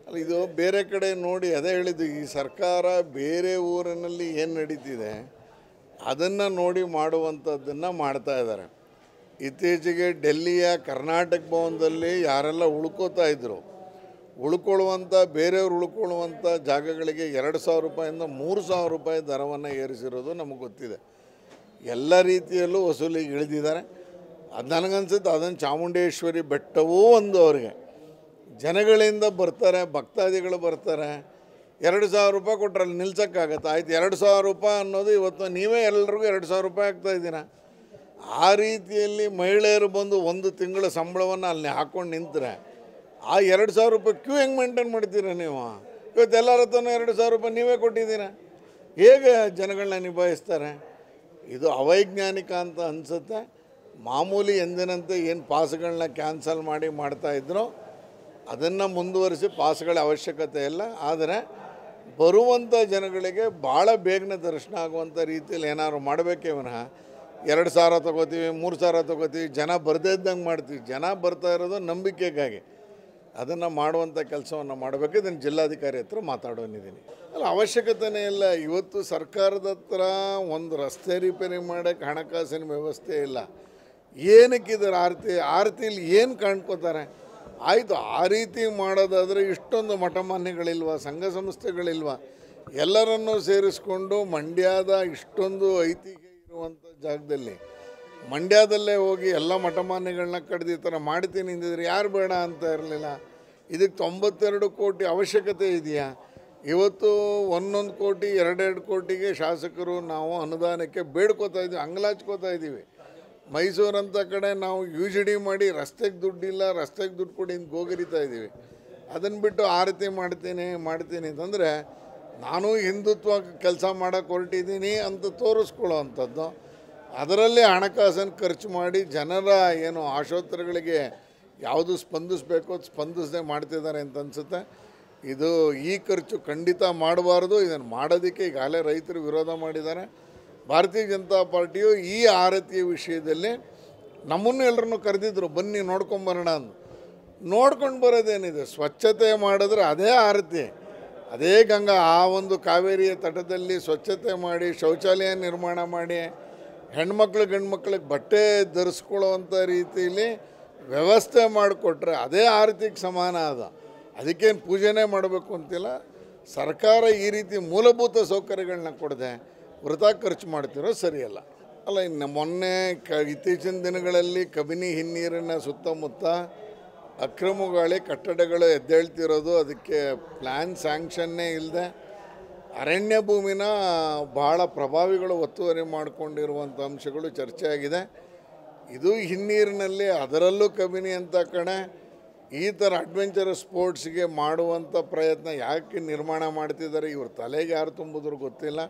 ಅಲ್ಲ, ಇದು ಬೇರೆ ಕಡೆ ನೋಡಿ ಅದೇ ಹೇಳಿದ್ದು, ಈ ಸರ್ಕಾರ ಬೇರೆ ಊರಿನಲ್ಲಿ ಏನು ನಡೀತಿದೆ ಅದನ್ನು ನೋಡಿ ಮಾಡುವಂಥದ್ದನ್ನು ಮಾಡ್ತಾ ಇದ್ದಾರೆ. ಇತ್ತೀಚೆಗೆ ಡೆಲ್ಲಿಯ ಕರ್ನಾಟಕ ಭವನದಲ್ಲಿ ಯಾರೆಲ್ಲ ಉಳ್ಕೋತಾ ಇದ್ದರು, ಉಳ್ಕೊಳ್ಳುವಂಥ ಬೇರೆಯವರು ಉಳ್ಕೊಳ್ಳುವಂಥ ಜಾಗಗಳಿಗೆ 2,000 ರೂಪಾಯಿಂದ 3,000 ರೂಪಾಯಿ ದರವನ್ನು ಏರಿಸಿರೋದು ನಮಗೆ ಗೊತ್ತಿದೆ. ಎಲ್ಲ ರೀತಿಯಲ್ಲೂ ವಸೂಲಿಗೆ ಇಳಿದಿದ್ದಾರೆ. ಅದು ನನಗನ್ಸುತ್ತೆ ಅದನ್ನು ಚಾಮುಂಡೇಶ್ವರಿ ಬೆಟ್ಟವೂ ಒಂದು ಅವ್ರಿಗೆ ಜನಗಳಿಂದ ಬರ್ತಾರೆ, ಭಕ್ತಾದಿಗಳು ಬರ್ತಾರೆ. 2,000 ರೂಪಾಯಿ ಕೊಟ್ಟರೆ ಅಲ್ಲಿ ನಿಲ್ಸೋಕ್ಕಾಗತ್ತೆ? ಆಯ್ತು, 2,000 ರೂಪಾಯಿ ಅನ್ನೋದು ಇವತ್ತು ನೀವೇ ಎಲ್ರಿಗೂ 2,000 ರೂಪಾಯಿ ಆಗ್ತಾಯಿದ್ದೀರಾ. ಆ ರೀತಿಯಲ್ಲಿ ಮಹಿಳೆಯರು ಬಂದು ಒಂದು ತಿಂಗಳ ಸಂಬಳವನ್ನು ಅಲ್ಲಿ ಹಾಕ್ಕೊಂಡು ನಿಂತರೆ ಆ 2,000 ರೂಪಾಯಿ ಕ್ಯೂ ಹೆಂಗೆ ಮೇಂಟೈನ್ ಮಾಡ್ತೀರಾ ನೀವು? ಇವತ್ತು ಎಲ್ಲರ ಹತ್ರನೂ 2,000 ರೂಪಾಯಿ ನೀವೇ ಕೊಟ್ಟಿದ್ದೀರಾ. ಹೇಗೆ ಜನಗಳನ್ನ ನಿಭಾಯಿಸ್ತಾರೆ? ಇದು ಅವೈಜ್ಞಾನಿಕ ಅಂತ ಅನಿಸುತ್ತೆ. ಮಾಮೂಲಿ ಎಂದಿನಂತೆ ಏನು ಪಾಸ್ಗಳನ್ನ ಕ್ಯಾನ್ಸಲ್ ಮಾಡಿ ಮಾಡ್ತಾಯಿದ್ರು ಅದನ್ನು ಮುಂದುವರಿಸಿ, ಪಾಸ್ಗಳ ಅವಶ್ಯಕತೆ ಇಲ್ಲ. ಆದರೆ ಬರುವಂಥ ಜನಗಳಿಗೆ ಭಾಳ ಬೇಗನೆ ದರ್ಶನ ಆಗುವಂಥ ರೀತಿಯಲ್ಲಿ ಏನಾದ್ರು ಮಾಡಬೇಕೇ ವಿನಃ 2,000 ತೊಗೋತೀವಿ, 3,000 ತೊಗೋತೀವಿ, ಜನ ಬರದೇ ಇದ್ದಂಗೆ ಮಾಡ್ತೀವಿ. ಜನ ಬರ್ತಾ ಇರೋದು ನಂಬಿಕೆಗಾಗಿ. ಅದನ್ನು ಮಾಡುವಂಥ ಕೆಲಸವನ್ನು ಮಾಡಬೇಕು. ಇದನ್ನು ಜಿಲ್ಲಾಧಿಕಾರಿ ಹತ್ರ ಮಾತಾಡೋನಿದ್ದೀನಿ. ಅಲ್ಲ, ಅವಶ್ಯಕತೆಯೇ ಇಲ್ಲ. ಇವತ್ತು ಸರ್ಕಾರದ ಹತ್ರ ಒಂದು ರಸ್ತೆ ರಿಪೇರಿ ಮಾಡೋಕ್ಕೆ ಹಣಕಾಸಿನ ವ್ಯವಸ್ಥೆ ಇಲ್ಲ. ಏನಕ್ಕಿದ್ದಾರೆ ಆರತಿಯಲ್ಲಿ ಏನು ಕಾಣ್ಕೋತಾರೆ? ಆಯಿತು, ಆ ರೀತಿ ಮಾಡೋದಾದರೆ ಇಷ್ಟೊಂದು ಮಠಮಾನ್ಯಗಳಿಲ್ವ, ಸಂಘ ಸಂಸ್ಥೆಗಳಿಲ್ವ? ಎಲ್ಲರನ್ನೂ ಸೇರಿಸ್ಕೊಂಡು ಮಂಡ್ಯದ ಇಷ್ಟೊಂದು ಐತಿಹ್ಯ ಇರುವಂಥ ಜಾಗದಲ್ಲಿ ಮಂಡ್ಯದಲ್ಲೇ ಹೋಗಿ ಎಲ್ಲ ಮಠಮಾನ್ಯಗಳನ್ನ ಕಡ್ದು ಈ ಥರ ಮಾಡ್ತೀನಿ ಅಂದಿದ್ರೆ ಯಾರು ಬೇಡ ಅಂತ ಇರಲಿಲ್ಲ. ಇದಕ್ಕೆ 92 ಕೋಟಿ ಅವಶ್ಯಕತೆ ಇದೆಯಾ? ಇವತ್ತು 1 ಕೋಟಿ 2 ಕೋಟಿಗೆ ಶಾಸಕರು ನಾವು ಅನುದಾನಕ್ಕೆ ಬೇಡ್ಕೋತಾ ಇದ್ದೀವಿ, ಅಂಗಲಾಚ್ಕೋತಾ ಇದ್ದೀವಿ. ಮೈಸೂರಂಥ ಕಡೆ ನಾವು UGD ಮಾಡಿ ರಸ್ತೆಗೆ ದುಡ್ಡಿಲ್ಲ, ರಸ್ತೆಗೆ ದುಡ್ಡು ಕೊಡಿ ಅಂತ ಗೋಗರಿತಾ ಇದ್ದೀವಿ. ಅದನ್ನು ಬಿಟ್ಟು ಆರತಿ ಮಾಡ್ತೀನಿ ಅಂತಂದರೆ ನಾನು ಹಿಂದುತ್ವ ಕೆಲಸ ಮಾಡೋಕ್ಕೆ ಹೊರಟಿದ್ದೀನಿ ಅಂತ ತೋರಿಸ್ಕೊಳ್ಳೋ ಅಂಥದ್ದು. ಅದರಲ್ಲೇ ಹಣಕಾಸನ್ನು ಖರ್ಚು ಮಾಡಿ ಜನರ ಏನು ಆಶೋತ್ತರಗಳಿಗೆ ಯಾವುದು ಸ್ಪಂದಿಸಬೇಕು ಅದು ಸ್ಪಂದಿಸದೆ ಮಾಡ್ತಿದ್ದಾರೆ ಅಂತ ಅನಿಸುತ್ತೆ. ಇದು ಈ ಖರ್ಚು ಖಂಡಿತ ಮಾಡಬಾರ್ದು. ಇದನ್ನು ಮಾಡೋದಕ್ಕೆ ಈಗಾಗಲೇ ರೈತರು ವಿರೋಧ ಮಾಡಿದ್ದಾರೆ. ಭಾರತೀಯ ಜನತಾ ಪಾರ್ಟಿಯು ಈ ಆರತಿಯ ವಿಷಯದಲ್ಲಿ ನಮ್ಮನ್ನು ಎಲ್ಲರನ್ನೂ ಕರೆದಿದ್ರು, ಬನ್ನಿ ನೋಡ್ಕೊಂಬರೋಣ ಅಂದು. ನೋಡ್ಕೊಂಡು ಬರೋದೇನಿದೆ? ಸ್ವಚ್ಛತೆ ಮಾಡಿದ್ರೆ ಅದೇ ಆರತಿ, ಅದೇ ಗಂಗಾ. ಆ ಒಂದು ಕಾವೇರಿಯ ತಟದಲ್ಲಿ ಸ್ವಚ್ಛತೆ ಮಾಡಿ, ಶೌಚಾಲಯ ನಿರ್ಮಾಣ ಮಾಡಿ, ಹೆಣ್ಮಕ್ಳು ಗಂಡ್ಮಕ್ಳಿಗೆ ಬಟ್ಟೆ ಧರಿಸ್ಕೊಳ್ಳೋವಂಥ ರೀತಿಯಲ್ಲಿ ವ್ಯವಸ್ಥೆ ಮಾಡಿಕೊಟ್ರೆ ಅದೇ ಆರತಿಗೆ ಸಮಾನ. ಅದಕ್ಕೇನು ಪೂಜೆನೇ ಮಾಡಬೇಕು ಅಂತಿಲ್ಲ. ಸರ್ಕಾರ ಈ ರೀತಿ ಮೂಲಭೂತ ಸೌಕರ್ಯಗಳನ್ನ ಕೊಡದೆ ವೃಥಾ ಖರ್ಚು ಮಾಡ್ತಿರೋ ಸರಿಯಲ್ಲ. ಅಲ್ಲ, ಇನ್ನು ಮೊನ್ನೆ ಇತ್ತೀಚಿನ ದಿನಗಳಲ್ಲಿ ಕಬಿನಿ ಹಿನ್ನೀರಿನ ಸುತ್ತಮುತ್ತ ಅಕ್ರಮಗಾಳಿ ಕಟ್ಟಡಗಳು ಎದ್ದೇಳ್ತಿರೋದು, ಅದಕ್ಕೆ ಪ್ಲ್ಯಾನ್ ಸ್ಯಾಂಕ್ಷನ್ನೇ ಇಲ್ಲದೆ ಅರಣ್ಯ ಭೂಮಿನ ಭಾಳ ಪ್ರಭಾವಿಗಳು ಒತ್ತುವರಿ ಮಾಡಿಕೊಂಡಿರುವಂಥ ಅಂಶಗಳು ಚರ್ಚೆ ಆಗಿದೆ. ಇದು ಹಿನ್ನೀರಿನಲ್ಲಿ, ಅದರಲ್ಲೂ ಕಬಿನಿ ಅಂತ ಕಡೆ ಈ ಥರ ಅಡ್ವೆಂಚರಸ್ ಸ್ಪೋರ್ಟ್ಸ್ಗೆ ಮಾಡುವಂಥ ಪ್ರಯತ್ನ ಯಾಕೆ ನಿರ್ಮಾಣ ಮಾಡ್ತಿದ್ದಾರೆ? ಇವ್ರ ತಲೆಗೆ ಯಾರು ತುಂಬಿದ್ರು ಗೊತ್ತಿಲ್ಲ.